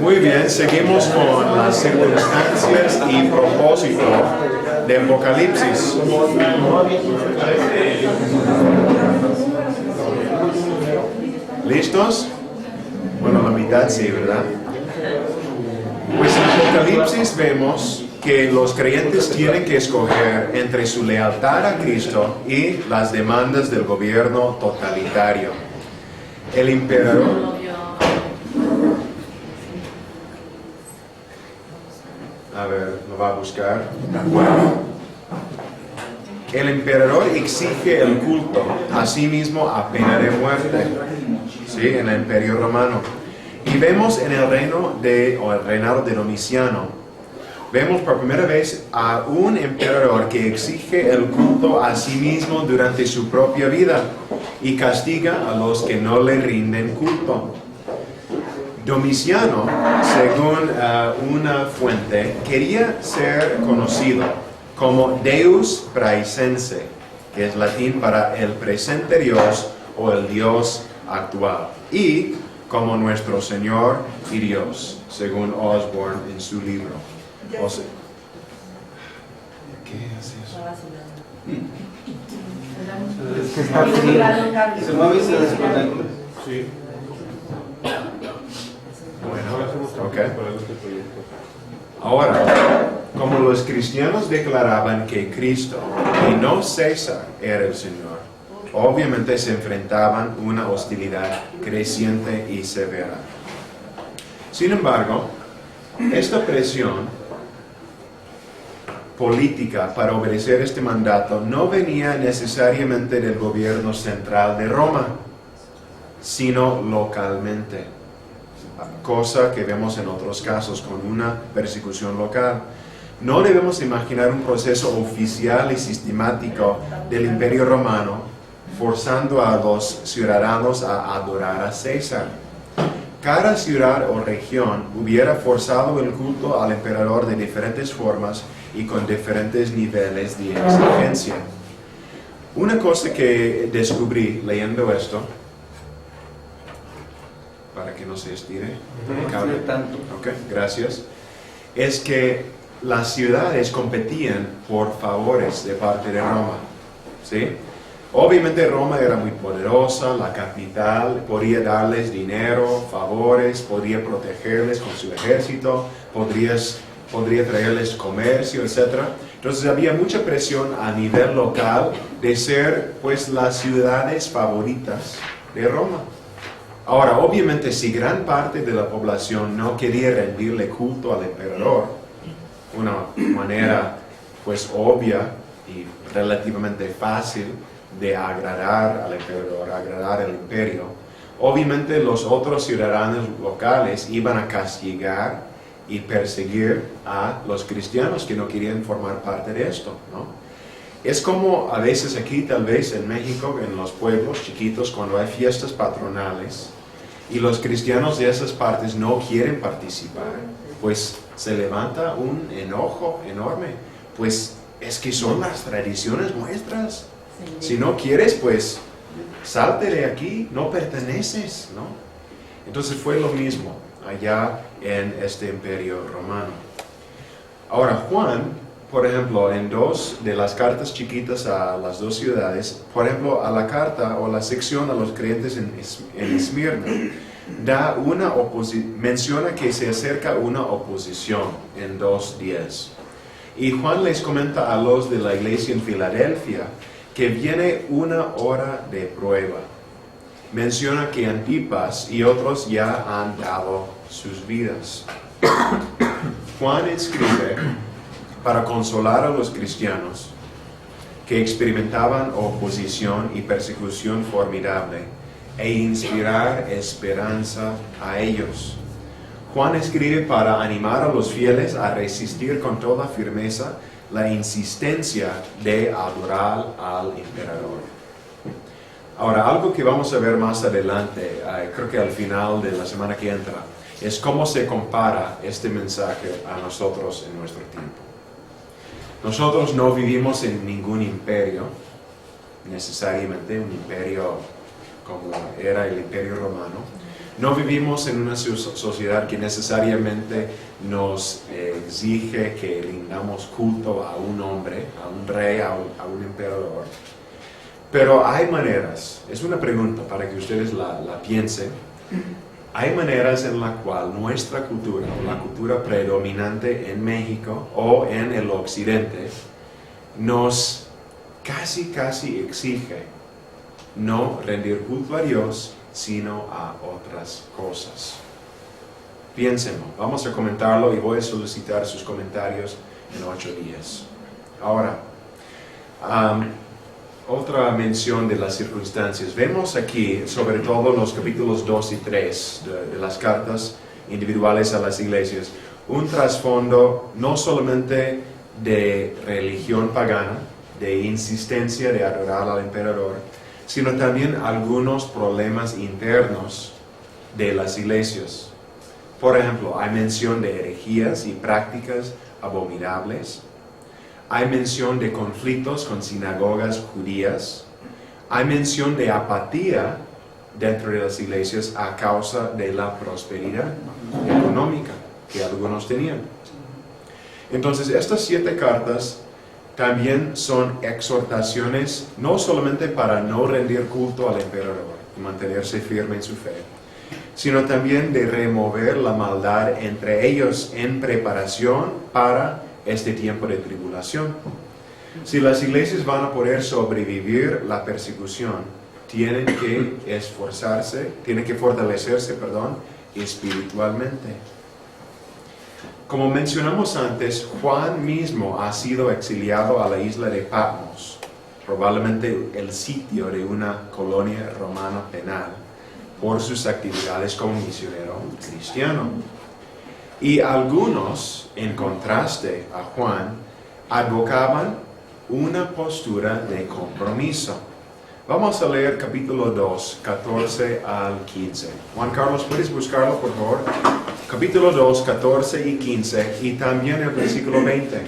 Muy bien, seguimos con las circunstancias y propósito de Apocalipsis. ¿Listos? Bueno, la mitad sí, ¿verdad? Pues en Apocalipsis vemos que los creyentes tienen que escoger entre su lealtad a Cristo y las demandas del gobierno totalitario. El emperador... A ver, lo va a buscar. El emperador exige el culto, asimismo a pena de muerte, ¿sí? En el Imperio Romano. Y vemos en el reinado de Domiciano, vemos por primera vez a un emperador que exige el culto a sí mismo durante su propia vida y castiga a los que no le rinden culto. Domiciano, según una fuente, quería ser conocido como Deus praesense, que es latín para el presente Dios o el Dios actual, y como nuestro Señor y Dios, según Osborne en su libro. O sea, ¿qué es eso? Se mueve y se desconecta. Sí. Bueno, ok. Ahora, como los cristianos declaraban que Cristo y no César era el Señor, obviamente se enfrentaban a una hostilidad creciente y severa. Sin embargo, esta presión política para obedecer este mandato no venía necesariamente del gobierno central de Roma, sino localmente, cosa que vemos en otros casos con una persecución local. No debemos imaginar un proceso oficial y sistemático del Imperio Romano forzando a los ciudadanos a adorar a César. Cada ciudad o región hubiera forzado el culto al emperador de diferentes formas y con diferentes niveles de exigencia. Una cosa que descubrí leyendo esto, para que no se estire, ok, gracias, es que las ciudades competían por favores de parte de Roma, ¿sí? Obviamente Roma era muy poderosa, la capital, podía darles dinero, favores, podía protegerles con su ejército, podría traerles comercio, etc. Entonces había mucha presión a nivel local de ser pues las ciudades favoritas de Roma. Ahora, obviamente si gran parte de la población no quería rendirle culto al emperador, una manera pues obvia y relativamente fácil de agradar al emperador, agradar al imperio, obviamente los otros ciudadanos locales iban a castigar y perseguir a los cristianos que no querían formar parte de esto, ¿no? Es como a veces aquí, tal vez en México, en los pueblos chiquitos, cuando hay fiestas patronales y los cristianos de esas partes no quieren participar, pues se levanta un enojo enorme, pues es que son las tradiciones nuestras. Si no quieres, pues salte de aquí, no perteneces, ¿no? Entonces fue lo mismo allá en este imperio romano. Ahora Juan, por ejemplo, en dos de las cartas chiquitas a las dos ciudades, por ejemplo, a la carta o la sección a los creyentes en Esmirna, menciona que se acerca una oposición en 2:10. Y Juan les comenta a los de la iglesia en Filadelfia que viene una hora de prueba. Menciona que Antipas y otros ya han dado sus vidas. Juan escribe para consolar a los cristianos que experimentaban oposición y persecución formidable e inspirar esperanza a ellos. Juan escribe para animar a los fieles a resistir con toda firmeza la insistencia de adorar al emperador. Ahora, algo que vamos a ver más adelante, creo que al final de la semana que entra, es cómo se compara este mensaje a nosotros en nuestro tiempo. Nosotros no vivimos en ningún imperio, necesariamente un imperio como era el Imperio Romano, No vivimos en una sociedad que necesariamente nos exige que rindamos culto a un hombre, a un rey, a un emperador. Pero hay maneras, es una pregunta para que ustedes la piensen. Hay maneras en la cual nuestra cultura, la cultura predominante en México o en el occidente, nos casi exige no rendir culto a Dios, sino a otras cosas. Piénsenlo, vamos a comentarlo y voy a solicitar sus comentarios en 8 días. Ahora, otra mención de las circunstancias. Vemos aquí, sobre todo en los capítulos 2 y 3 de las cartas individuales a las iglesias, un trasfondo no solamente de religión pagana, de insistencia de adorar al emperador, sino también algunos problemas internos de las iglesias. Por ejemplo, hay mención de herejías y prácticas abominables. Hay mención de conflictos con sinagogas judías. Hay mención de apatía dentro de las iglesias a causa de la prosperidad económica que algunos tenían. Entonces, estas 7 cartas también son exhortaciones no solamente para no rendir culto al emperador y mantenerse firme en su fe, sino también de remover la maldad entre ellos en preparación para este tiempo de tribulación. Si las iglesias van a poder sobrevivir la persecución, tienen que esforzarse, tienen que fortalecerse, espiritualmente. Como mencionamos antes, Juan mismo ha sido exiliado a la isla de Patmos, probablemente el sitio de una colonia romana penal, por sus actividades como misionero cristiano. Y algunos, en contraste a Juan, advocaban una postura de compromiso. Vamos a leer capítulo 2, 14 al 15. Juan Carlos, ¿puedes buscarlo, por favor? Capítulo 2, 14 y 15, y también el versículo 20.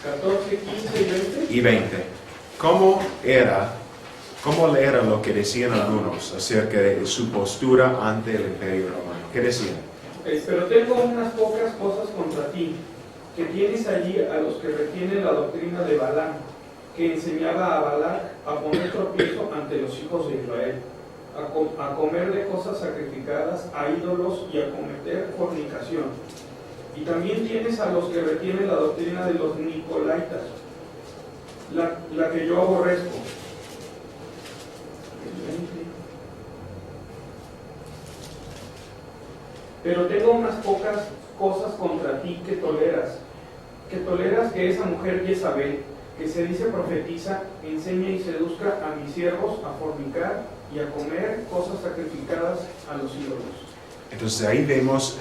14, 15 y 20. Y 20. ¿Cómo era lo que decían algunos acerca de su postura ante el imperio romano? ¿Qué decían? Pero tengo unas pocas cosas contra ti, que tienes allí a los que retienen la doctrina de Balaam, que enseñaba a Balac a poner tropiezo ante los hijos de Israel, a comer de cosas sacrificadas a ídolos y a cometer fornicación. Y también tienes a los que retienen la doctrina de los Nicolaitas, la que yo aborrezco. Pero tengo unas pocas cosas contra ti que toleras que esa mujer Jezabel, que se dice profetiza, enseña y seduzca a mis siervos a fornicar y a comer cosas sacrificadas a los ídolos. Entonces ahí vemos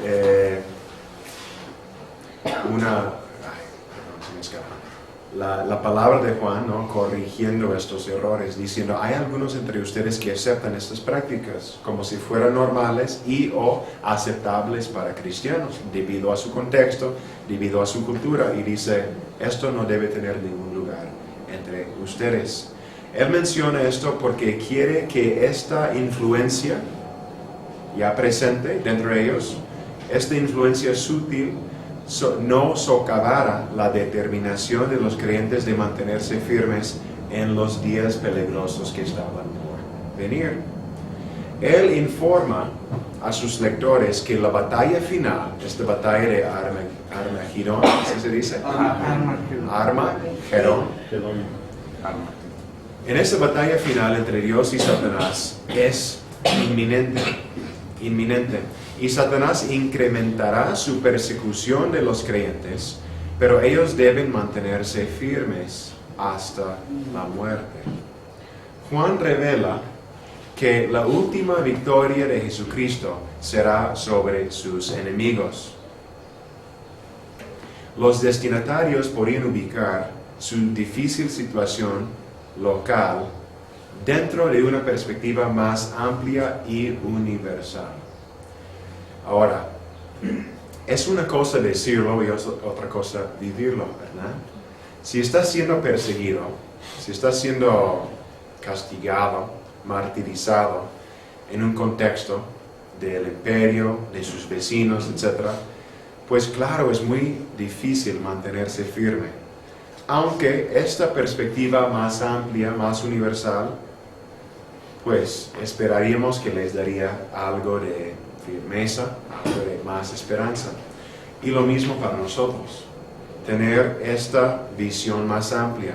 la palabra de Juan, ¿no?, corrigiendo estos errores, diciendo, hay algunos entre ustedes que aceptan estas prácticas como si fueran normales y o aceptables para cristianos, debido a su contexto, debido a su cultura, y dice, esto no debe tener ningún lugar entre ustedes. Él menciona esto porque quiere que esta influencia ya presente dentro de ellos, esta influencia sutil, no socavara la determinación de los creyentes de mantenerse firmes en los días peligrosos que estaban por venir. Él informa a sus lectores que la batalla final, esta batalla de Armagedón, ¿así se dice? Armagedón. En esta batalla final entre Dios y Satanás es inminente. Y Satanás incrementará su persecución de los creyentes, pero ellos deben mantenerse firmes hasta la muerte. Juan revela que la última victoria de Jesucristo será sobre sus enemigos. Los destinatarios podrían ubicar su difícil situación local dentro de una perspectiva más amplia y universal. Ahora, es una cosa decirlo y es otra cosa vivirlo, ¿verdad? Si estás siendo perseguido, si estás siendo castigado, martirizado en un contexto del imperio, de sus vecinos, etc., pues claro, es muy difícil mantenerse firme. Aunque esta perspectiva más amplia, más universal, pues esperaríamos que les daría algo de firmeza, algo de más esperanza. Y lo mismo para nosotros, tener esta visión más amplia,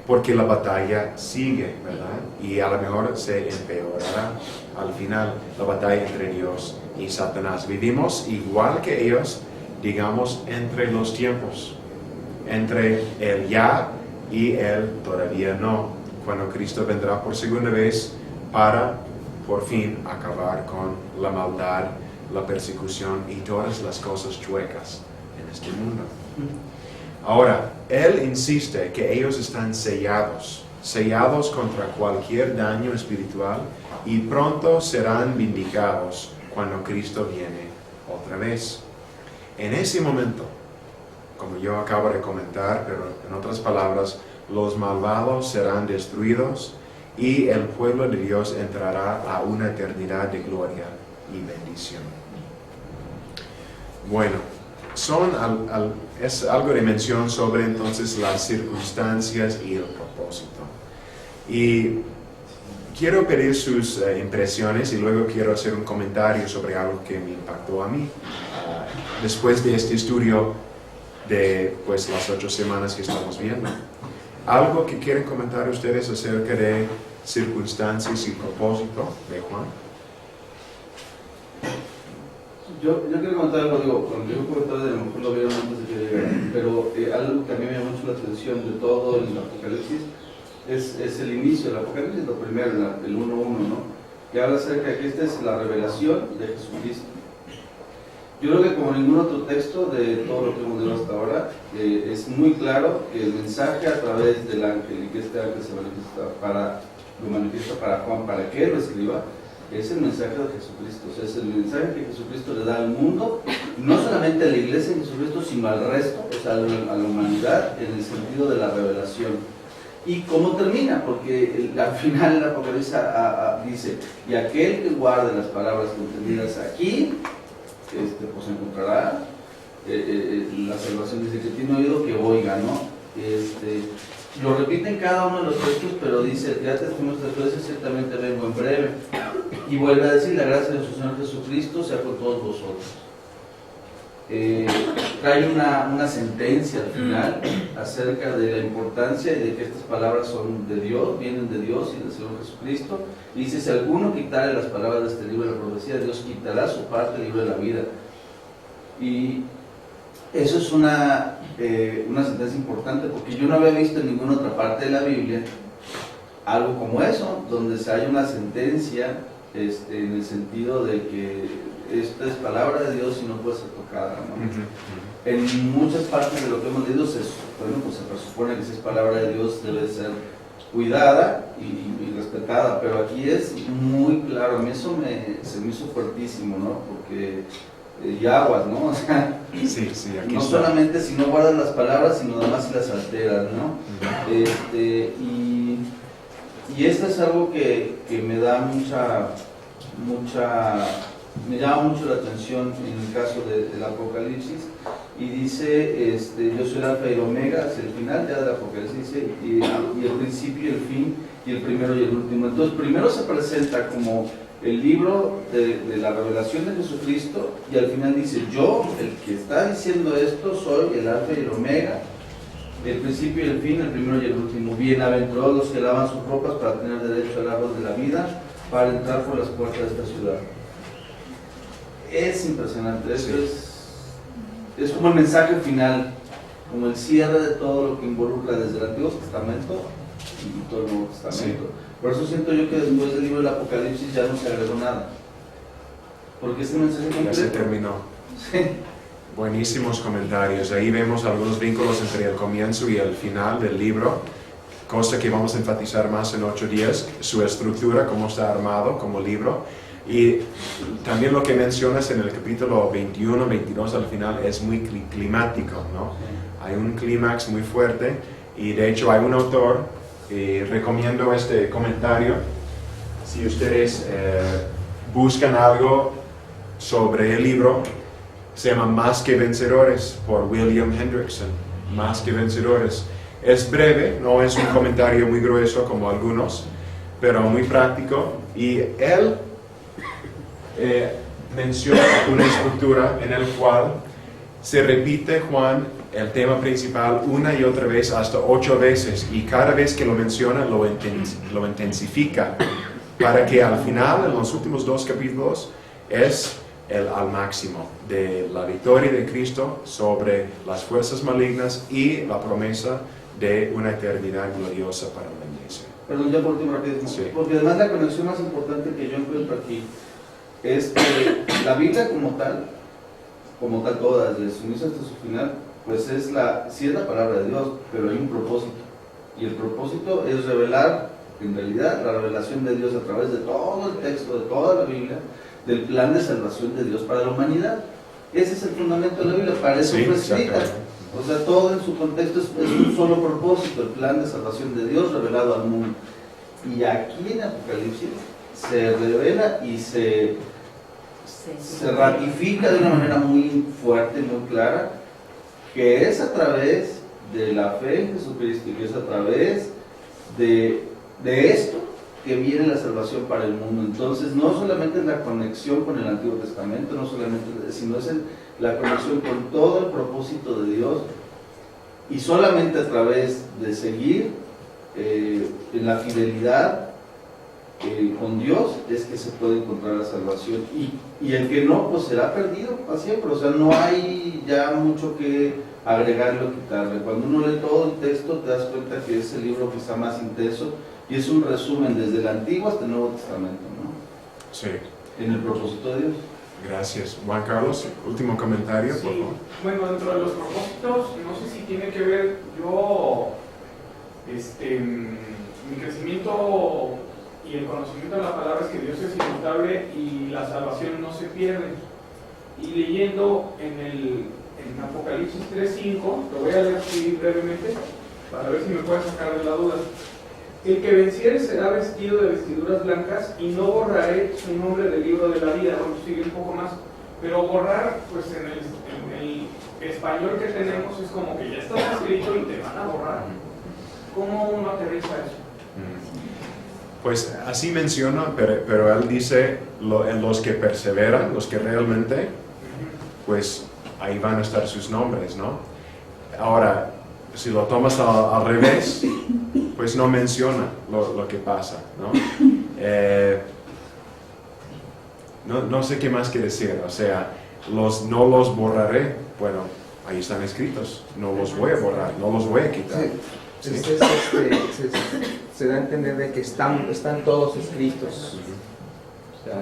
porque la batalla sigue, ¿verdad? Y a lo mejor se empeorará al final la batalla entre Dios y Satanás. Vivimos igual que ellos, digamos, entre los tiempos, entre el ya y el todavía no, cuando Cristo vendrá por segunda vez para por fin acabar con la maldad, la persecución y todas las cosas chuecas en este mundo. Ahora, Él insiste que ellos están sellados contra cualquier daño espiritual y pronto serán vindicados cuando Cristo viene otra vez. En ese momento, como yo acabo de comentar, pero en otras palabras, los malvados serán destruidos y el pueblo de Dios entrará a una eternidad de gloria y bendición. Bueno, es algo de mención sobre entonces las circunstancias y el propósito. Y quiero pedir sus impresiones y luego quiero hacer un comentario sobre algo que me impactó a mí después de este estudio de pues, las 8 semanas que estamos viendo. ¿Algo que quieren comentar ustedes acerca de circunstancias y propósito de Juan? Yo quiero comentar algo, cuando yo comenté, a lo mejor lo vieron antes de que llegara, pero algo que a mí me llama mucho la atención de todo el Apocalipsis es el inicio del Apocalipsis, lo primero, el 1.1, ¿no? Que habla acerca de que esta es la revelación de Jesucristo. Yo creo que como ningún otro texto de todo lo que hemos leído hasta ahora, es muy claro que el mensaje a través del ángel, y que este ángel lo manifiesta para Juan, para que él lo escriba, es el mensaje de Jesucristo. O sea, es el mensaje que Jesucristo le da al mundo, no solamente a la iglesia de Jesucristo, sino al resto, o sea, a la humanidad, en el sentido de la revelación. ¿Y cómo termina? Porque al final el Apocalipsis dice, y aquel que guarde las palabras contenidas aquí, pues encontrará la salvación. Dice que tiene oído que oiga, ¿no? Lo repite en cada uno de los textos, pero dice, ya te fuimos tres veces, ciertamente vengo en breve. Y vuelve a decir, la gracia de nuestro Señor Jesucristo sea con todos vosotros. Trae una sentencia al final acerca de la importancia y de que estas palabras son de Dios, vienen de Dios y del Señor Jesucristo. Y dice, si alguno quitare las palabras de este libro de la profecía, Dios quitará su parte del libro de la vida. Y eso es una sentencia importante, porque yo no había visto en ninguna otra parte de la Biblia algo como eso, donde se haya una sentencia en el sentido de que esta es palabra de Dios y no puede ser tocada, ¿no? En muchas partes de lo que hemos leído se presupone que si es palabra de Dios debe ser cuidada y respetada, pero aquí es muy claro. A mí eso se me hizo fuertísimo, ¿no? Porque y aguas, ¿no? O sea, sí, aquí no está. solamente si no guardas las palabras, sino además si las alteras, ¿no? Y esto es algo que me da me llama mucho la atención en el caso del Apocalipsis, y dice, yo soy el Alfa y el Omega, hacia el final ya del Apocalipsis, dice, y el principio y el fin, y el primero y el último. Entonces, primero se presenta como el libro de la revelación de Jesucristo, y al final dice, yo, el que está diciendo esto, soy el Alfa y el Omega, el principio y el fin, el primero y el último. Bienaventurados los que lavan sus ropas para tener derecho al árbol de la vida, para entrar por las puertas de esta ciudad. Es impresionante, eso es como el mensaje final, como el cierre de todo lo que involucra desde el Antiguo Testamento y todo el Nuevo Testamento. Sí. Por eso siento yo que después del libro del Apocalipsis ya no se agregó nada, porque este mensaje completo ya se terminó. Sí. Buenísimos comentarios. Ahí vemos algunos vínculos entre el comienzo y el final del libro, cosa que vamos a enfatizar más en 8 días, su estructura, cómo está armado como libro. Y también lo que mencionas en el capítulo 21, 22 al final es muy climático, ¿no? Hay un clímax muy fuerte, y de hecho hay un autor, recomiendo este comentario, si ustedes buscan algo sobre el libro. Se llama Más que Vencedores, por William Hendrickson. Más que Vencedores. Es breve, no es un comentario muy grueso como algunos, pero muy práctico. Y él menciona una estructura en la cual se repite Juan, el tema principal, una y otra vez, hasta 8 veces. Y cada vez que lo menciona, lo intensifica, para que al final, en los últimos 2 capítulos, es al máximo de la victoria de Cristo sobre las fuerzas malignas y la promesa de una eternidad gloriosa para la iglesia. Perdón, ya por último rapidísimo. Sí. Porque además la conexión más importante que yo encuentro aquí es que la Biblia como tal toda, desde su inicio hasta su final, pues sí es la palabra de Dios, pero hay un propósito. Y el propósito es revelar, en realidad, la revelación de Dios a través de todo el texto, de toda la Biblia, del plan de salvación de Dios para la humanidad. Ese es el fundamento de la Biblia, para eso fue escrita. O sea, todo en su contexto es un solo propósito, el plan de salvación de Dios revelado al mundo. Y aquí en Apocalipsis se revela y se ratifica de una manera muy fuerte, muy clara, que es a través de la fe en Jesucristo y que es a través de esto que viene la salvación para el mundo. Entonces, no solamente es la conexión con el Antiguo Testamento, no solamente, sino es la conexión con todo el propósito de Dios, y solamente a través de seguir en la fidelidad con Dios es que se puede encontrar la salvación, y el que no, pues será perdido para siempre. O sea, no hay ya mucho que agregarle o quitarle. Cuando uno lee todo el texto te das cuenta que es el libro que está más intenso y es un resumen desde el Antiguo hasta el Nuevo Testamento, ¿no? Sí. En el propósito de Dios. Gracias. Juan Carlos, último comentario, Sí, por favor. bueno, dentro de los propósitos, no sé si tiene que ver mi crecimiento y el conocimiento de la palabra es que Dios es inmutable y la salvación no se pierde. Y leyendo en Apocalipsis 3:5, lo voy a leer así brevemente para ver si me puede sacar de la duda. El que venciere será vestido de vestiduras blancas y no borraré su nombre del libro de la vida. Vamos a seguir un poco más. Pero borrar, pues en el español que tenemos es como que ya está escrito y te van a borrar. ¿Cómo uno aterriza eso? Pues así menciona, pero él dice en los que perseveran, los que realmente, pues ahí van a estar sus nombres, ¿no? Ahora, si lo tomas al revés, pues no menciona lo que pasa, ¿no? No sé qué más que decir, o sea, no los borraré, bueno, ahí están escritos, no los voy a borrar, no los voy a quitar. Sí. Se da a entender de que están todos escritos, o sea,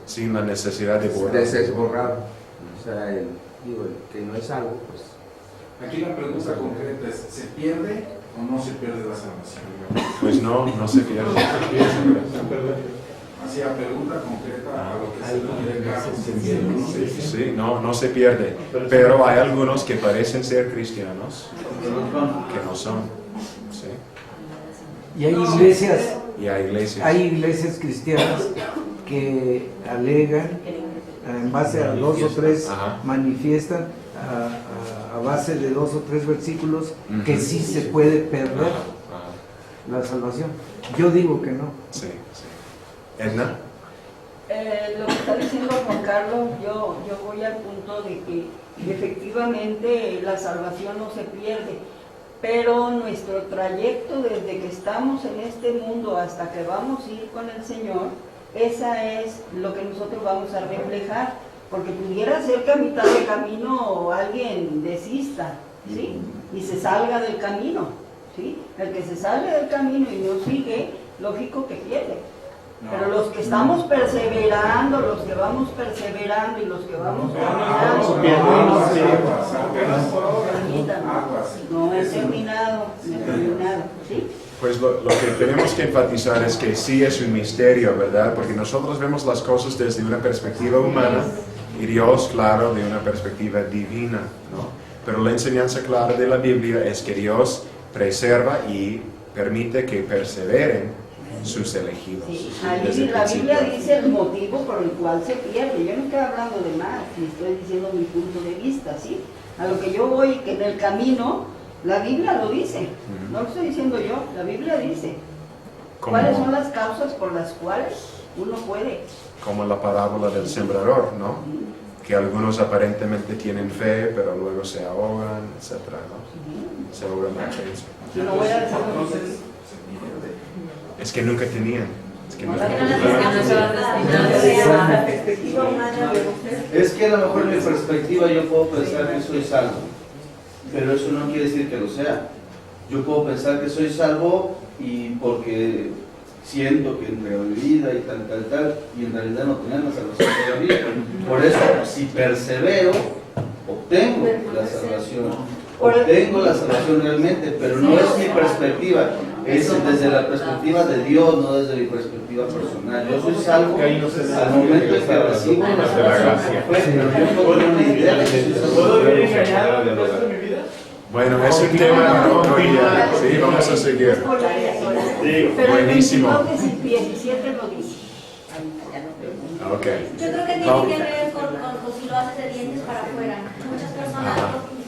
sin la necesidad de borrar. de ser borrado. O sea, el que no es algo, pues. Aquí la pregunta concreta es: ¿se pierde o no se pierde la salvación? Pues no se pierde. Así, la pregunta concreta a lo que se pierde. Sí, no se pierde. Pero hay algunos que parecen ser cristianos que no son. ¿Sí? Y hay iglesias cristianas que alegan, en base a 2 o 3, manifiestan a base de 2 o 3 versículos que sí se puede perder la salvación. Yo digo que no. Sí. Edna. Lo que está diciendo Juan Carlos, yo voy al punto de que efectivamente la salvación no se pierde, pero nuestro trayecto desde que estamos en este mundo hasta que vamos a ir con el Señor, esa es lo que nosotros vamos a reflejar, porque pudiera ser que a mitad de camino alguien desista, ¿sí? Y se salga del camino, ¿sí? El que se sale del camino y no sigue, lógico que pierde. Pero los que estamos perseverando, los que vamos perseverando y los que vamos caminando, no he terminado, ¿sí? Pues lo que tenemos que enfatizar es que sí es un misterio, ¿verdad? Porque nosotros vemos las cosas desde una perspectiva humana y Dios, claro, de una perspectiva divina, ¿no? Pero la enseñanza clara de la Biblia es que Dios preserva y permite que perseveren sus elegidos. Sí, desde ahí el la Biblia principio. dice el motivo por el cual se pierde. Yo no estoy hablando de más, ni estoy diciendo mi punto de vista, ¿sí? A lo que yo voy, que en el camino, la Biblia lo dice. No lo estoy diciendo yo, la Biblia dice. Como- ¿Cuáles son las causas por las cuales uno puede? Como la parábola del sembrador, ¿no? Que algunos aparentemente tienen fe, pero luego se ahogan, etc., ¿no? Se ahogan la fe. Yo no voy a decir Entonces, Es que nunca tenían. Es que nunca Es que a lo mejor en mi perspectiva yo puedo pensar que soy salvo, pero eso no quiere decir que lo sea. Yo puedo pensar que soy salvo y porque siento que entrego mi vida y tal, y en realidad no tenía la salvación todavía. Por eso, si persevero, obtengo la salvación. Obtengo la salvación realmente, pero no es mi perspectiva, es desde la perspectiva de Dios, no desde mi perspectiva personal. Yo soy salvo al momento en que recibo la salvación, pero yo no tengo una idea de que soy salvo. ¿Puedo vivir engañado el resto de mi vida? Bueno, es un tema para otro día. Sí, vamos a seguir. Pero el Buenísimo. 17 lo dice. Ok. Yo creo que tiene que ver con si lo haces de dientes para afuera. Muchas personas,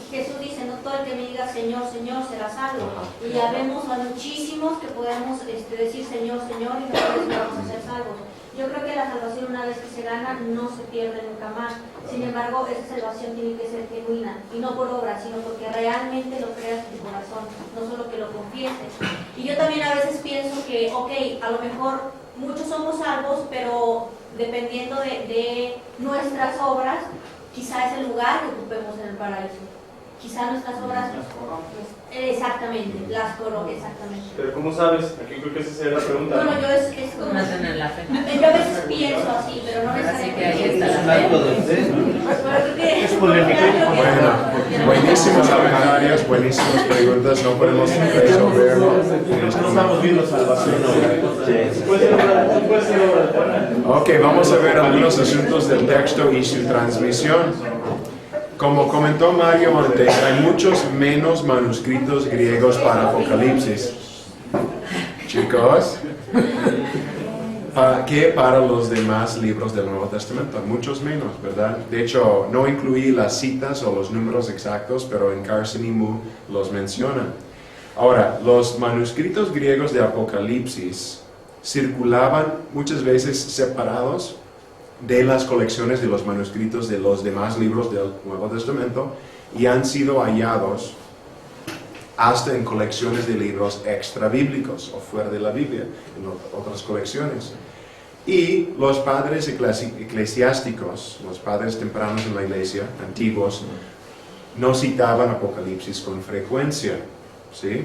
Jesús dice, no todo el que me diga Señor, Señor será salvo. Y ya vemos a muchísimos que podemos decir Señor, Señor y no por eso vamos a ser salvos. Yo creo que la salvación una vez que se gana no se pierde nunca más. Sin embargo, esa salvación tiene que ser genuina y no por obra, sino porque realmente lo creas en tu corazón, no solo que lo confieses. Y yo también a veces pienso que, ok, a lo mejor muchos somos salvos, pero dependiendo de nuestras obras, quizá es el lugar que ocupemos en el paraíso. Quizá nuestras obras... Exactamente, exactamente. Pero ¿cómo sabes? Aquí creo que esa sería la pregunta. Bueno, yo es como... Más en la fe. Yo a veces pienso así, pero no necesariamente. Así que ahí está Es un acto de fe, ¿no? Es polémico. Bueno, buenísimos comentarios, buenísimas preguntas. No podemos resolverlo. No estamos viendo salvación. Puede ser obra. Ok, vamos a ver algunos asuntos del texto y su transmisión. Como comentó Mario antes, hay muchos menos manuscritos griegos para Apocalipsis. Chicos, que para los demás libros del Nuevo Testamento, muchos menos, ¿verdad? De hecho, no incluí las citas o los números exactos, pero en Carson y Moo los mencionan. Ahora, los manuscritos griegos de Apocalipsis circulaban muchas veces separados de las colecciones de los manuscritos de los demás libros del Nuevo Testamento y han sido hallados hasta en colecciones de libros extra bíblicos o fuera de la Biblia, en otras colecciones. Y los padres eclesiásticos, los padres tempranos en la iglesia, antiguos, no citaban Apocalipsis con frecuencia, ¿sí?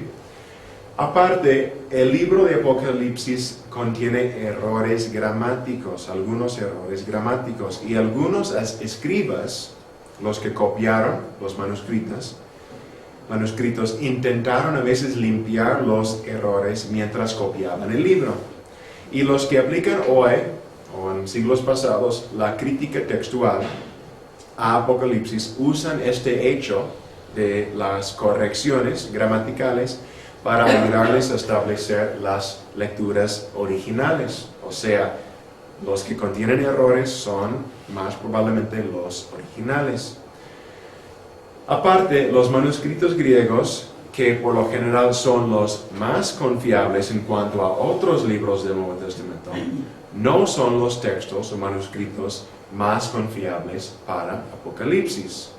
Aparte, el libro de Apocalipsis contiene errores gramáticos, algunos errores gramáticos, y algunos escribas, los que copiaron los manuscritos, intentaron a veces limpiar los errores mientras copiaban el libro. Y los que aplican hoy, o en siglos pasados, la crítica textual a Apocalipsis usan este hecho de las correcciones gramaticales para ayudarles a establecer las lecturas originales. O sea, los que contienen errores son más probablemente los originales. Aparte, los manuscritos griegos, que por lo general son los más confiables en cuanto a otros libros del Nuevo Testamento, no son los textos o manuscritos más confiables para Apocalipsis.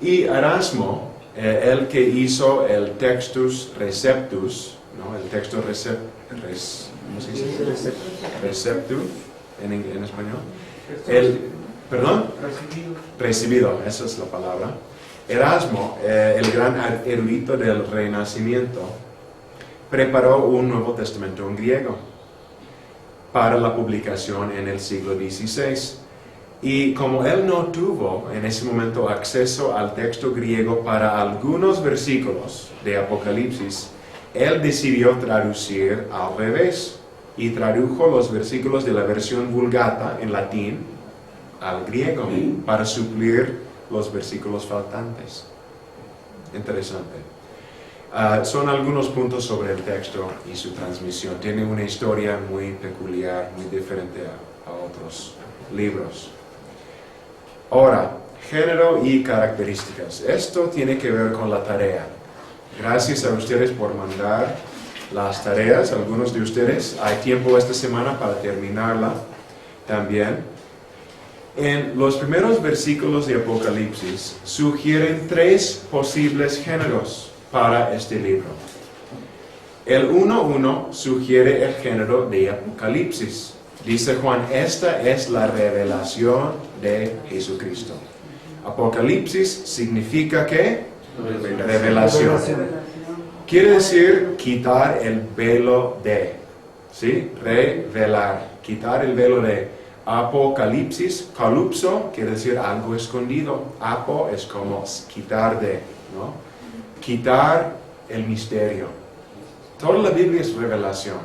Y Erasmo, el que hizo el Textus Receptus, ¿no? El texto ¿cómo se dice? Receptu en español. ¿Perdón? Recibido, esa es la palabra. Erasmo, el gran erudito del Renacimiento, preparó un Nuevo Testamento en griego para la publicación en el siglo XVI. Y como él no tuvo en ese momento acceso al texto griego para algunos versículos de Apocalipsis, él decidió traducir al revés y tradujo los versículos de la versión Vulgata en latín al griego para suplir los versículos faltantes. Interesante. Son algunos puntos sobre el texto y su transmisión. Tiene una historia muy peculiar, muy diferente a otros libros. Ahora, género y características. Esto tiene que ver con la tarea. Gracias a ustedes por mandar las tareas, algunos de ustedes. Hay tiempo esta semana para terminarla también. En los primeros versículos de Apocalipsis sugieren 3 posibles géneros para este libro. El 1:1 sugiere el género de Apocalipsis. Dice Juan, esta es la revelación de Jesucristo. Apocalipsis significa ¿qué? Revelación. Quiere decir quitar el velo de, ¿sí? Revelar, quitar el velo de. Apocalipsis, calupso, quiere decir algo escondido. Apo es como quitar de, ¿no? Quitar el misterio. Toda la Biblia es revelación,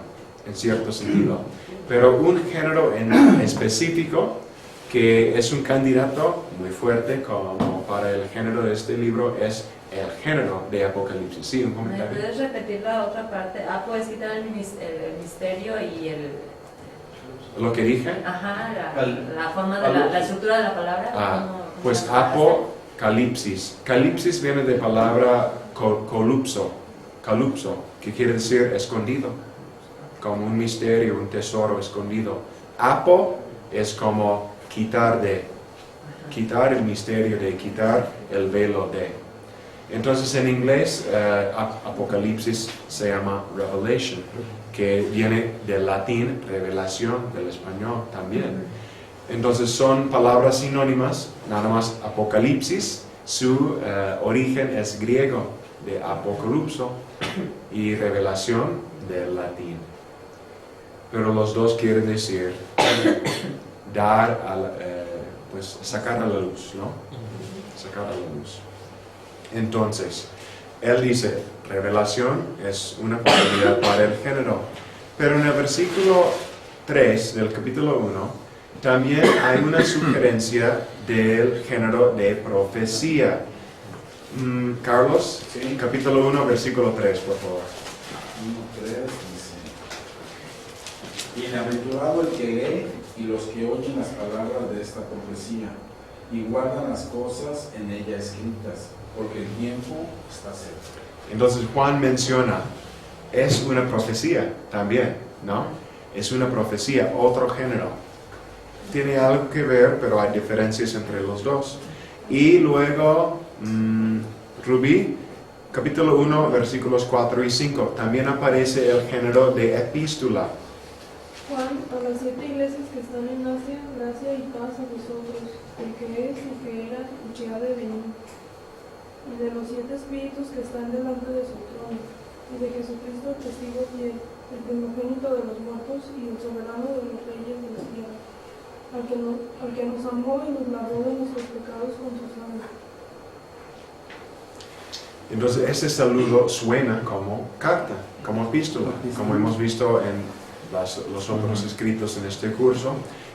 en cierto sentido. Pero un género en específico, que es un candidato muy fuerte como para el género de este libro, es el género de Apocalipsis. Sí, un comentario. ¿Me puedes repetir la otra parte? Apo es quitar el misterio y el... ¿Lo que dije? Ajá, la forma de la estructura de la palabra. Pues apocalipsis. Calipsis viene de palabra calupso, que quiere decir escondido, como un misterio, un tesoro escondido. Apo es como quitar el misterio de, quitar el velo de. Entonces en inglés Apocalipsis se llama Revelation, que viene del latín revelación, del español también. Entonces son palabras sinónimas, nada más Apocalipsis, su origen es griego, de apocalypso, y revelación del latín. Pero los dos quieren decir dar, pues sacar a la luz, ¿no? Sacar a la luz. Entonces, él dice, revelación es una posibilidad para el género. Pero en el versículo 3 del capítulo 1, también hay una sugerencia del género de profecía. Carlos, ¿sí? Capítulo 1, versículo 3, por favor. 1:3 dice: Bienaventurado el que lee y los que oyen las palabras de esta profecía y guardan las cosas en ella escritas, porque el tiempo está cerca. Entonces Juan menciona, es una profecía también, ¿no? Es una profecía, otro género. Tiene algo que ver, pero hay diferencias entre los dos. Y luego, Rubí, capítulo 1, versículos 4 y 5, también aparece el género de epístola. Juan, a las 7 iglesias que están en Asia, gracia y paz a vosotros, el que es, el que era y que ha de venir, y de los 7 espíritus que están delante de su trono, y de Jesucristo el testigo fiel, el primogénito de los muertos y el soberano de los reyes de la tierra, al que nos amó y nos lavó de nuestros pecados con su sangre. Entonces ese saludo suena como carta, como epístola, como hemos visto en los otros escritos en este curso.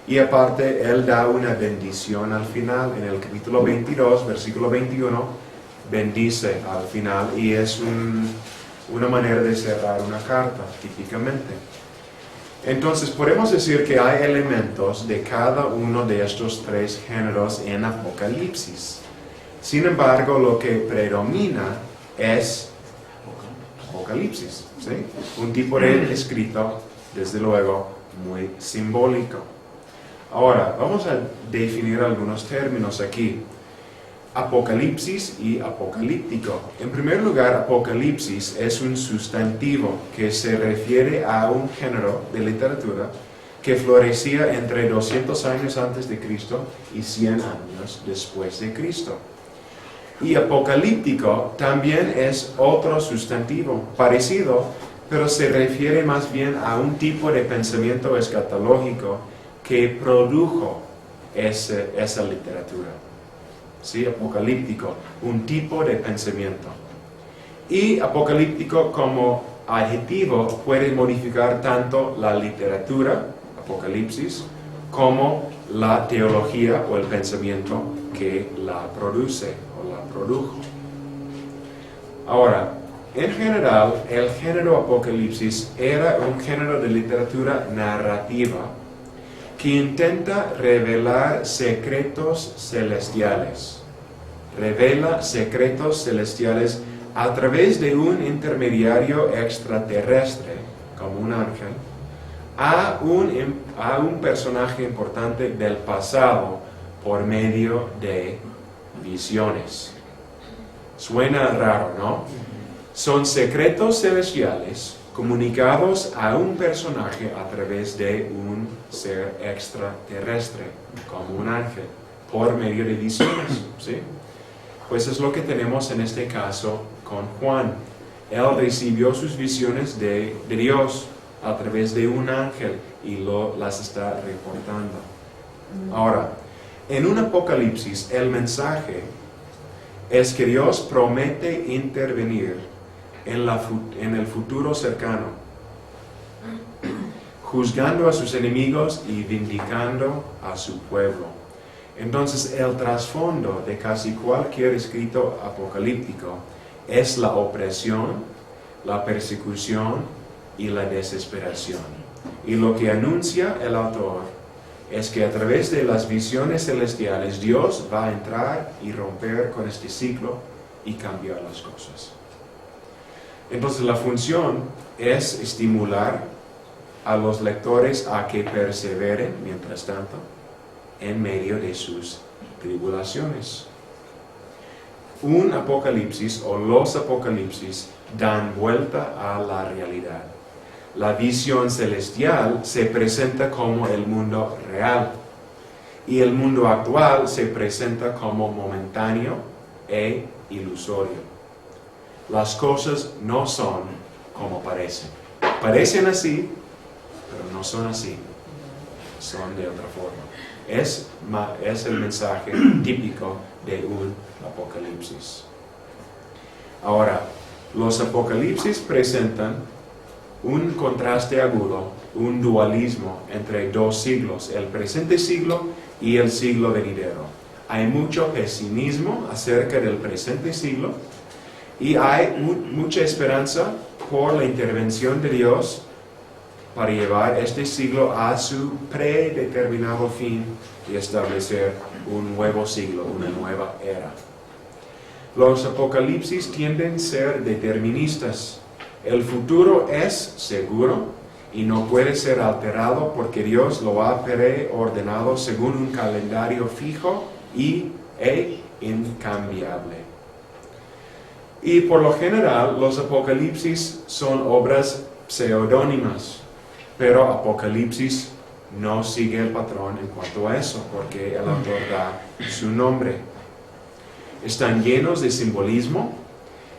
Y aparte, él da una bendición al final, en el capítulo 22, versículo 21, bendice al final, y es una manera de cerrar una carta, típicamente. Entonces, podemos decir que hay elementos de cada uno de estos 3 géneros en Apocalipsis. Sin embargo, lo que predomina es Apocalipsis, ¿sí? Un tipo de escrito, desde luego, muy simbólico. Ahora, vamos a definir algunos términos aquí. Apocalipsis y apocalíptico. En primer lugar, apocalipsis es un sustantivo que se refiere a un género de literatura que florecía entre 200 años antes de Cristo y 100 años después de Cristo. Y apocalíptico también es otro sustantivo parecido, pero se refiere más bien a un tipo de pensamiento escatológico que produjo esa literatura. ¿Sí? Apocalíptico, un tipo de pensamiento. Y apocalíptico como adjetivo puede modificar tanto la literatura, Apocalipsis, como la teología o el pensamiento que la produce o la produjo. Ahora, En general, el género Apocalipsis era un género de literatura narrativa que intenta revelar secretos celestiales. Revela secretos celestiales a través de un intermediario extraterrestre, como un ángel, a un personaje importante del pasado por medio de visiones. Suena raro, ¿no? Son secretos celestiales comunicados a un personaje a través de un ser extraterrestre, como un ángel, por medio de visiones, ¿sí? Pues es lo que tenemos en este caso con Juan. Él recibió sus visiones de Dios a través de un ángel y las está reportando. Ahora, en un Apocalipsis, el mensaje es que Dios promete intervenir en el futuro cercano, juzgando a sus enemigos y vindicando a su pueblo. Entonces, el trasfondo de casi cualquier escrito apocalíptico es la opresión, la persecución y la desesperación. Y lo que anuncia el autor es que a través de las visiones celestiales Dios va a entrar y romper con este ciclo y cambiar las cosas. Entonces la función es estimular a los lectores a que perseveren, mientras tanto, en medio de sus tribulaciones. Un apocalipsis o los apocalipsis dan vuelta a la realidad. La visión celestial se presenta como el mundo real y el mundo actual se presenta como momentáneo e ilusorio. Las cosas no son como parecen. Parecen así, pero no son así. Son de otra forma. Es el mensaje típico de un apocalipsis. Ahora, los apocalipsis presentan un contraste agudo, un dualismo entre dos siglos, el presente siglo y el siglo venidero. Hay mucho pesimismo acerca del presente siglo y hay mucha esperanza por la intervención de Dios para llevar este siglo a su predeterminado fin y establecer un nuevo siglo, una nueva era. Los apocalipsis tienden a ser deterministas. El futuro es seguro y no puede ser alterado porque Dios lo ha preordenado según un calendario fijo e incambiable. Y por lo general, los apocalipsis son obras pseudónimas, pero Apocalipsis no sigue el patrón en cuanto a eso, porque el autor da su nombre. Están llenos de simbolismo,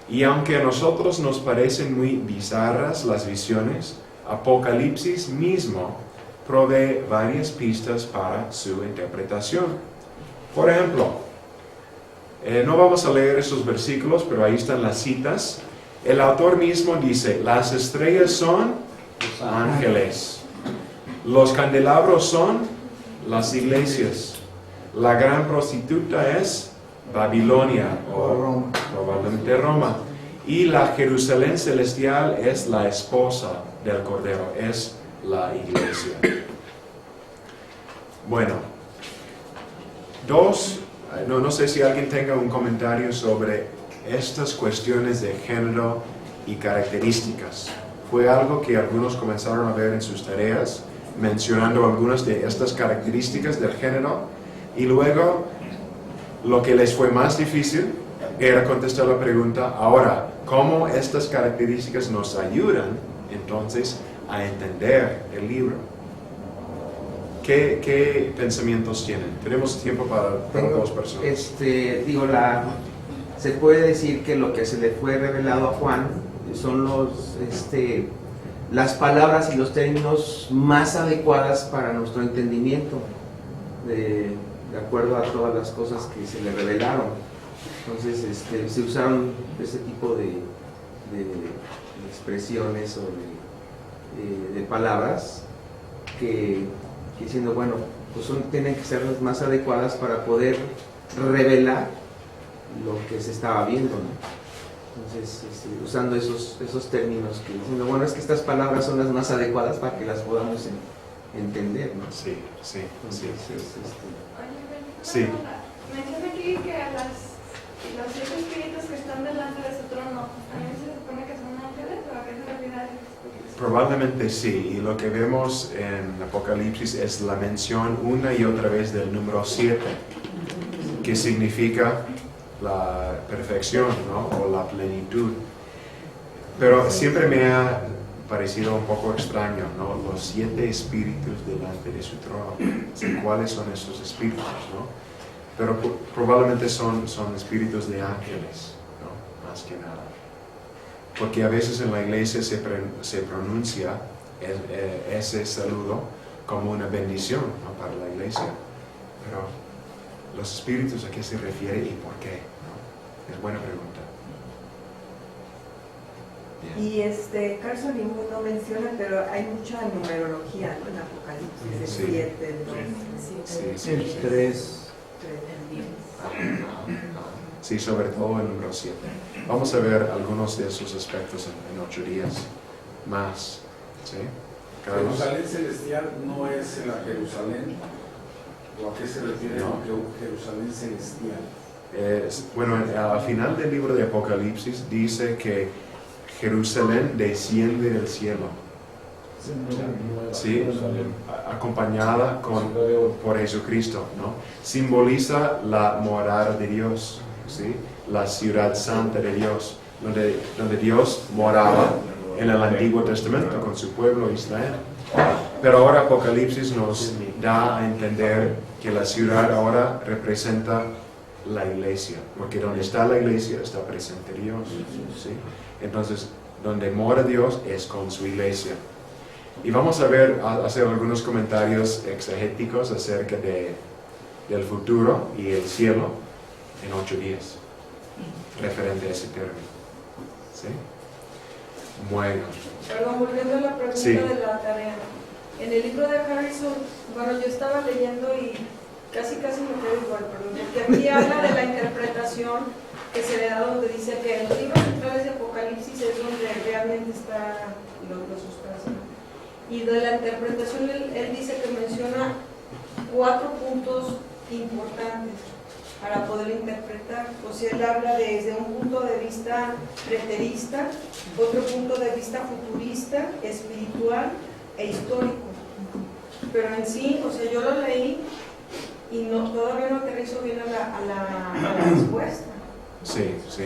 y aunque a nosotros nos parecen muy bizarras las visiones, Apocalipsis mismo provee varias pistas para su interpretación. Por ejemplo, no vamos a leer esos versículos, pero ahí están las citas. El autor mismo dice, las estrellas son ángeles, los candelabros son las iglesias, la gran prostituta es Babilonia o probablemente Roma, y la Jerusalén celestial es la esposa del Cordero, es la iglesia. Bueno, no sé si alguien tenga un comentario sobre estas cuestiones de género y características. Fue algo que algunos comenzaron a ver en sus tareas, mencionando algunas de estas características del género, y luego lo que les fue más difícil era contestar la pregunta, ahora, ¿cómo estas características nos ayudan entonces a entender el libro? ¿Qué pensamientos tienen? Tenemos tiempo para dos personas. Se puede decir que lo que se le fue revelado a Juan son las palabras y los términos más adecuadas para nuestro entendimiento, de acuerdo a todas las cosas que se le revelaron. Entonces se usaron ese tipo de expresiones o de palabras que diciendo, bueno, pues tienen que ser las más adecuadas para poder revelar lo que se estaba viendo, ¿no? Entonces, usando esos términos que diciendo, bueno, es que estas palabras son las más adecuadas para que las podamos entender, ¿no? Sí, sí, sí. Sí. Menciona aquí que los 7 espíritus que están delante de su trono, ¿también se supone que son ángeles o a qué se refiere? Probablemente sí, y lo que vemos en Apocalipsis es la mención una y otra vez del número 7, que significa la perfección, ¿no? O la plenitud. Pero siempre me ha parecido un poco extraño, ¿no? Los 7 espíritus delante de su trono. Sí, ¿cuáles son esos espíritus, no? Pero probablemente son espíritus de ángeles, ¿no? Más que nada. Porque a veces en la iglesia se pronuncia ese saludo como una bendición, ¿no? Para la iglesia. Pero los espíritus, ¿a qué se refiere y por qué, ¿no? Es buena pregunta. Y Carson Newman no menciona, pero hay mucha numerología, ¿no? En Apocalipsis, el 7, el 2, el 3. Sí, sobre todo el número 7. Vamos a ver algunos de esos aspectos en 8 días más. ¿Sí? Jerusalén celestial no es la Jerusalén. ¿O a qué se refiere Jerusalén celestial? Bueno, al final del libro de Apocalipsis dice que Jerusalén desciende del cielo. Sí, acompañada por Jesucristo, ¿no? Simboliza la morada de Dios, ¿sí? La ciudad santa de Dios, donde Dios moraba en el Antiguo Testamento con su pueblo Israel. Pero ahora Apocalipsis nos da a entender que la ciudad ahora representa la iglesia, porque donde está la iglesia está presente Dios, ¿sí? Entonces, donde mora Dios es con su iglesia. Y vamos a hacer algunos comentarios exegéticos acerca del futuro y el cielo en 8 días, referente a ese término. ¿Sí? Bueno. Perdón, volviendo a la pregunta de la tarea. En el libro de Harrison, bueno, yo estaba leyendo y casi me quedo igual, perdón, porque aquí habla de la interpretación que se le da donde dice que en los libros centrales de Apocalipsis es donde realmente está lo sustancial. Y de la interpretación él dice que menciona 4 puntos importantes para poder interpretar. O sea, él habla desde un punto de vista preterista, otro punto de vista futurista, espiritual e histórico. Pero en sí, o sea, yo lo leí y todavía no aterrizo bien a la respuesta. Sí, sí.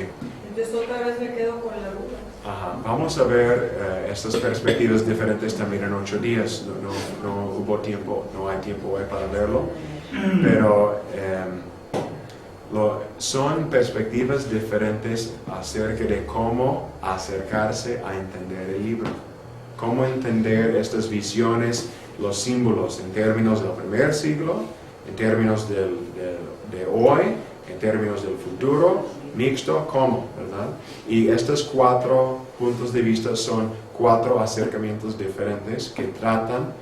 Entonces otra vez me quedo con la duda. Ajá. Vamos a ver estas perspectivas diferentes también en 8 días. No hubo tiempo, no hay tiempo hoy para verlo, pero son perspectivas diferentes acerca de cómo acercarse a entender el libro, cómo entender estas visiones, los símbolos en términos del primer siglo, en términos de hoy, en términos del futuro, mixto, cómo, ¿verdad? Y estos 4 puntos de vista son 4 acercamientos diferentes que tratan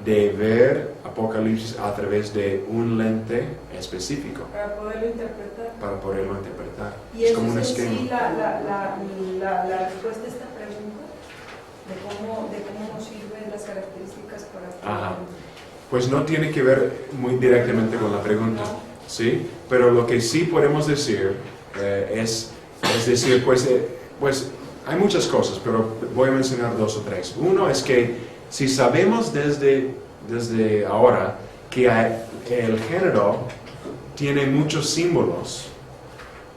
de ver Apocalipsis a través de un lente específico. Para poderlo interpretar. Para poderlo interpretar. Y es como un es esquema. Sí, la respuesta a esta pregunta de cómo nos sirven las características para... Ajá. Pues no tiene que ver muy directamente con la pregunta, ¿sí? Pero lo que sí podemos decir es decir, pues hay muchas cosas, pero voy a mencionar 2 o 3. Uno es que si sabemos desde ahora que el género tiene muchos símbolos,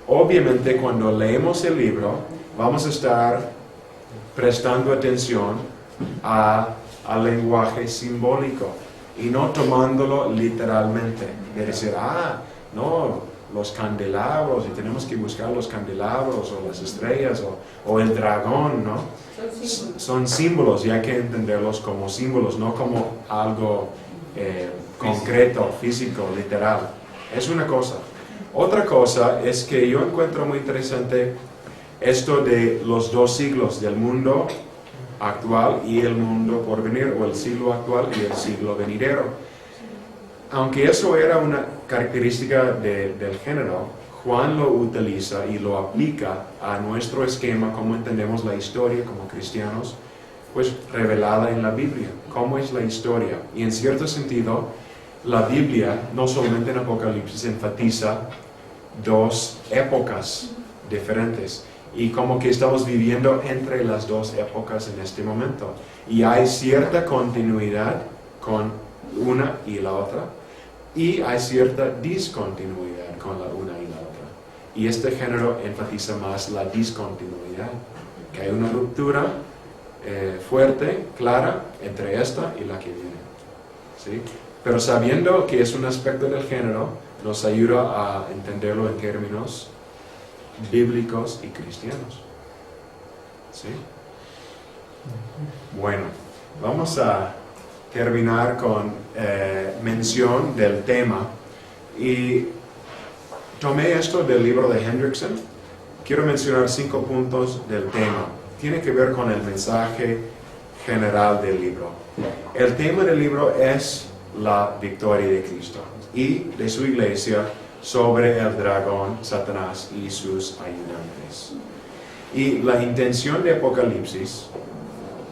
obviamente cuando leemos el libro vamos a estar prestando atención al lenguaje simbólico y no tomándolo literalmente, de decir, no, los candelabros, y tenemos que buscar los candelabros o las estrellas o el dragón, ¿no? Son símbolos y hay que entenderlos como símbolos, no como algo concreto, físico, literal. Es una cosa. Otra cosa es que yo encuentro muy interesante esto de los 2 siglos del mundo actual y el mundo por venir, o el siglo actual y el siglo venidero. Aunque eso era una característica del género, Juan lo utiliza y lo aplica a nuestro esquema, cómo entendemos la historia como cristianos, pues revelada en la Biblia. ¿Cómo es la historia? Y en cierto sentido, la Biblia, no solamente en Apocalipsis, enfatiza dos épocas diferentes. Y como que estamos viviendo entre las dos épocas en este momento. Y hay cierta continuidad con una y la otra. Y hay cierta discontinuidad con la una y la otra. Y este género enfatiza más la discontinuidad. Que hay una ruptura fuerte, clara, entre esta y la que viene. ¿Sí? Pero sabiendo que es un aspecto del género, nos ayuda a entenderlo en términos bíblicos y cristianos. ¿Sí? Bueno, vamos a terminar con mención del tema. Y tomé esto del libro de Hendrickson. Quiero mencionar 5 puntos del tema. Tiene que ver con el mensaje general del libro. El tema del libro es la victoria de Cristo y de su iglesia sobre el dragón, Satanás y sus ayudantes. Y la intención de Apocalipsis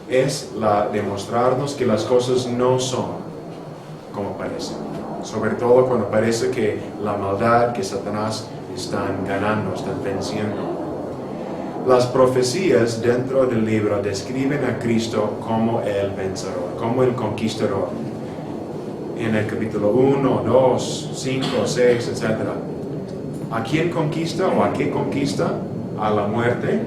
es la de mostrarnos que las cosas no son como parecen. Sobre todo cuando parece que la maldad, que Satanás están ganando, están venciendo. Las profecías dentro del libro describen a Cristo como el vencedor, como el conquistador. En el capítulo 1, 2, 5, 6, etc. ¿A quién conquista o a qué conquista? A la muerte,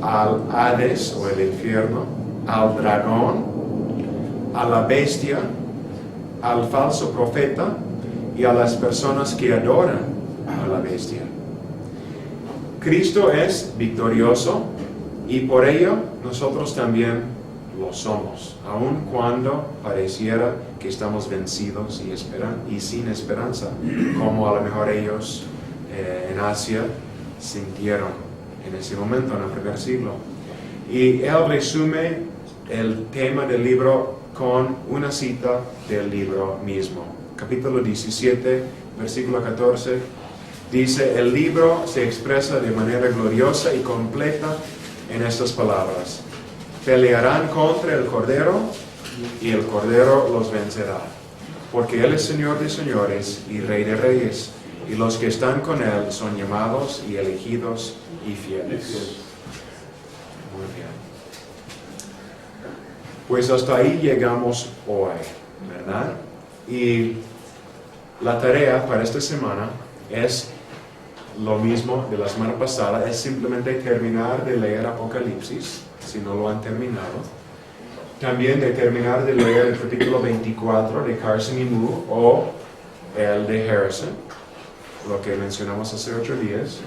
al Hades o el infierno, al dragón, a la bestia, al falso profeta y a las personas que adoran a la bestia. Cristo es victorioso y por ello nosotros también lo somos, aun cuando pareciera que estamos vencidos y sin esperanza, como a lo mejor ellos en Asia sintieron en ese momento, en el primer siglo. Y él resume el tema del libro con una cita del libro mismo. Capítulo 17, versículo 14. Dice, el libro se expresa de manera gloriosa y completa en estas palabras. Pelearán contra el Cordero y el Cordero los vencerá. Porque Él es Señor de señores y Rey de reyes. Y los que están con Él son llamados y elegidos y fieles. Muy bien. Pues hasta ahí llegamos hoy, ¿verdad? Y la tarea para esta semana es lo mismo de la semana pasada, es simplemente terminar de leer Apocalipsis, si no lo han terminado. También de terminar de leer el capítulo 24 de Carson y Moo o el de Harrison, lo que mencionamos hace 8 días.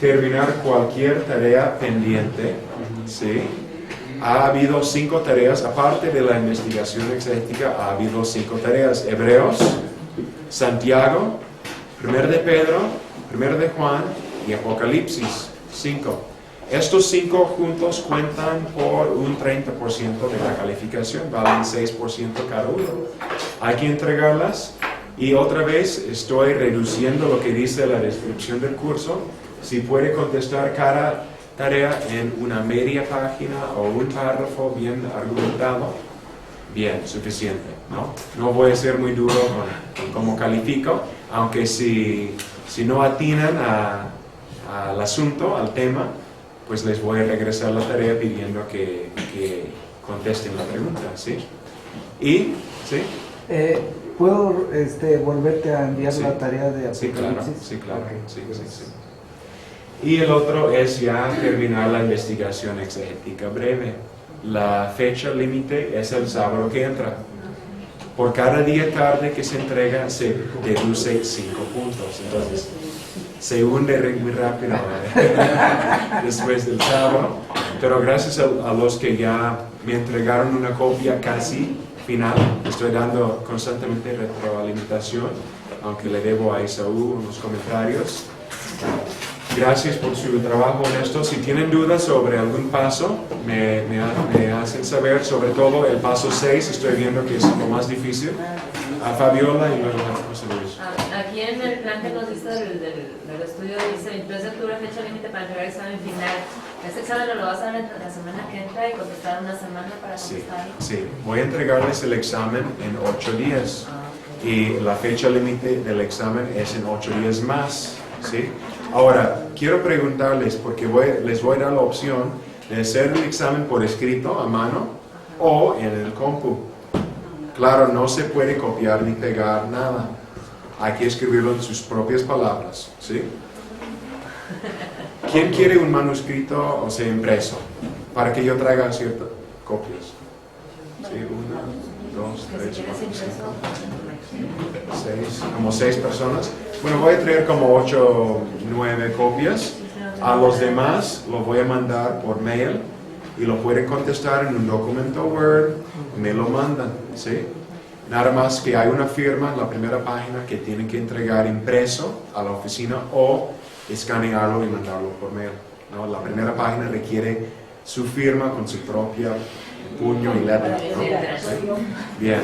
Terminar cualquier tarea pendiente, ¿sí? Ha habido 5 tareas, aparte de la investigación exegética, ha habido 5 tareas. Hebreos, Santiago, 1 de Pedro, 1 de Juan y Apocalipsis, 5. Estos 5 juntos cuentan por un 30% de la calificación, valen 6% cada uno. Hay que entregarlas y otra vez estoy reduciendo lo que dice la descripción del curso. Si puede contestar cada tarea en una media página o un párrafo bien argumentado, bien, suficiente, ¿no? No voy a ser muy duro con cómo califico, aunque si no atinan al asunto, al tema, pues les voy a regresar la tarea pidiendo que contesten la pregunta, ¿sí? ¿Y? ¿Sí? ¿Puedo volverte a enviar la tarea de Apocalipsis? Sí, claro. Okay. Sí. Y el otro es ya terminar la investigación exegética breve. La fecha límite es el sábado que entra. Por cada día tarde que se entrega se deduce 5 puntos. Entonces, se hunde muy rápido después del sábado. Pero gracias a los que ya me entregaron una copia casi final, estoy dando constantemente retroalimentación, aunque le debo a Isaú unos comentarios. Gracias por su trabajo en esto. Si tienen dudas sobre algún paso, me hacen saber, sobre todo el paso 6, estoy viendo que es lo más difícil. A Fabiola y luego a José Luis. Aquí en el plan que nos dice del estudio dice 23 de octubre, fecha límite para entregar el examen final. Este examen lo vas a dar la semana que entra y contestar una semana para contestarlo. Sí, voy a entregarles el examen en 8 días. Y la fecha límite del examen es en 8 días más. ¿Sí? Ahora, quiero preguntarles, porque les voy a dar la opción de hacer el examen por escrito, a mano, o en el compu. Claro, no se puede copiar ni pegar nada. Hay que escribirlo en sus propias palabras. ¿Sí? ¿Quién quiere un manuscrito, o sea, impreso? Para que yo traiga ciertas copias. ¿Sí? 1, 2, 3, 4, 5, 6, como 6 personas. Bueno, voy a traer como 8, 9 copias. A los demás los voy a mandar por mail y lo pueden contestar en un documento Word y me lo mandan, ¿sí? Nada más que hay una firma en la primera página que tienen que entregar impreso a la oficina o escanearlo y mandarlo por mail, ¿no? La primera página requiere su firma con su propia puño y letra, ¿no? ¿Sí? Bien.